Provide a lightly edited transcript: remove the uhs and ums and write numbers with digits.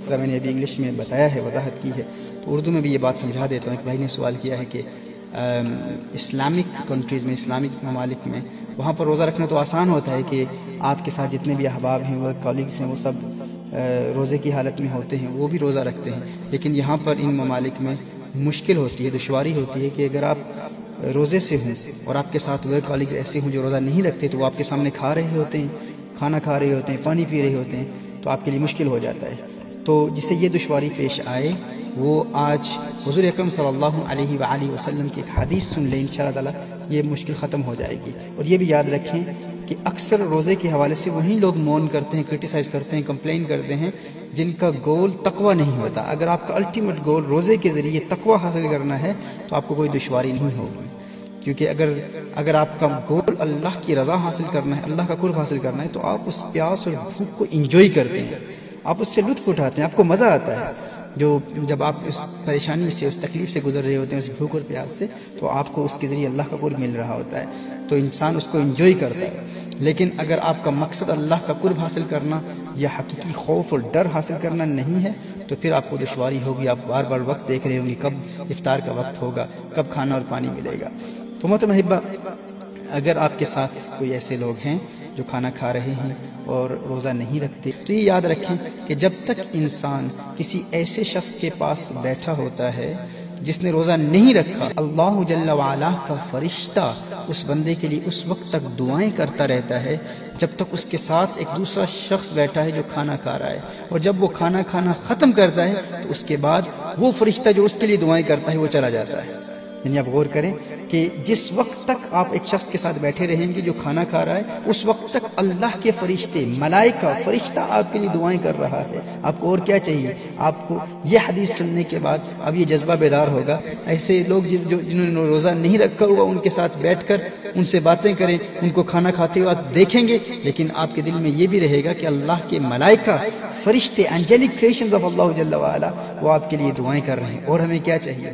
طرح میں نے ابھی انگلش میں بتایا ہے، وضاحت کی ہے، تو اردو میں بھی یہ بات سمجھا دیتا ہوں۔ ایک بھائی نے سوال کیا ہے کہ اسلامک کنٹریز میں، اسلامک ممالک میں وہاں پر روزہ رکھنا تو آسان ہوتا ہے کہ آپ کے ساتھ جتنے بھی احباب ہیں، وہ کالیگس ہیں، وہ سب روزے کی حالت میں ہوتے ہیں، وہ بھی روزہ رکھتے ہیں، لیکن یہاں پر ان ممالک میں مشکل ہوتی ہے، دشواری ہوتی ہے کہ اگر آپ روزے سے ہوں اور آپ کے ساتھ وہ کالیگز ایسے ہوں جو روزہ نہیں رکھتے، تو وہ آپ کے سامنے کھا رہے ہوتے ہیں، کھانا کھا رہے ہوتے ہیں، پانی پی رہے ہوتے ہیں، تو آپ کے لیے مشکل ہو جاتا ہے۔ تو جس سے یہ دشواری پیش آئے، وہ آج حضور اکرم صلی اللہ علیہ وآلہ وسلم کی ایک حدیث سن لیں، انشاءاللہ تعالی یہ مشکل ختم ہو جائے گی۔ اور یہ بھی یاد رکھیں کہ اکثر روزے کے حوالے سے وہی لوگ مون کرتے ہیں، کرٹیسائز کرتے ہیں، کمپلین کرتے ہیں، جن کا گول تقوی نہیں ہوتا۔ اگر آپ کا الٹیمیٹ گول روزے کے ذریعے تقوی حاصل کرنا ہے تو آپ کو کوئی دشواری نہیں ہوگی، کیونکہ اگر آپ کا گول اللہ کی رضا حاصل کرنا ہے، اللہ کا قرب حاصل کرنا ہے، تو آپ اس پیاس اور بھوک کو انجوائے کرتے ہیں، آپ اس سے لطف اٹھاتے ہیں، آپ کو مزہ آتا ہے۔ جب آپ اس پریشانی سے، اس تکلیف سے گزر رہے ہوتے ہیں، اس بھوک اور پیاس سے، تو آپ کو اس کے ذریعے اللہ کا قرب مل رہا ہوتا ہے، تو انسان اس کو انجوائے کرتا ہے۔ لیکن اگر آپ کا مقصد اللہ کا قرب حاصل کرنا یا حقیقی خوف اور ڈر حاصل کرنا نہیں ہے، تو پھر آپ کو دشواری ہوگی، آپ بار بار وقت دیکھ رہے ہوں گے کب افطار کا وقت ہوگا، کب کھانا اور پانی ملے گا۔ تو محترم احبہ، اگر آپ کے ساتھ کوئی ایسے لوگ ہیں جو کھانا کھا رہے ہیں اور روزہ نہیں رکھتے، تو یہ یاد رکھیں کہ جب تک انسان کسی ایسے شخص کے پاس بیٹھا ہوتا ہے جس نے روزہ نہیں رکھا، اللہ جل وعلا کا فرشتہ اس بندے کے لیے اس وقت تک دعائیں کرتا رہتا ہے جب تک اس کے ساتھ ایک دوسرا شخص بیٹھا ہے جو کھانا کھا رہا ہے، اور جب وہ کھانا کھانا ختم کرتا ہے تو اس کے بعد وہ فرشتہ جو اس کے لیے دعائیں کرتا ہے وہ چلا جاتا ہے۔ یعنی آپ غور کریں کہ جس وقت تک آپ ایک شخص کے ساتھ بیٹھے رہیں گے جو کھانا کھا رہا ہے، اس وقت تک اللہ کے فرشتے، ملائکہ، فرشتہ آپ کے لیے دعائیں کر رہا ہے۔ آپ کو اور کیا چاہیے؟ آپ کو یہ حدیث سننے کے بعد اب یہ جذبہ بیدار ہوگا، ایسے لوگ جنہوں نے روزہ نہیں رکھا ہوا، ان کے ساتھ بیٹھ کر ان سے باتیں کریں، ان کو کھانا کھاتے ہوئے آپ دیکھیں گے، لیکن آپ کے دل میں یہ بھی رہے گا کہ اللہ کے ملائکہ، فرشتے، انجلک کریشنز آف اللہ جل وعلا، وہ آپ کے لیے دعائیں کر رہے ہیں۔ اور ہمیں کیا چاہیے؟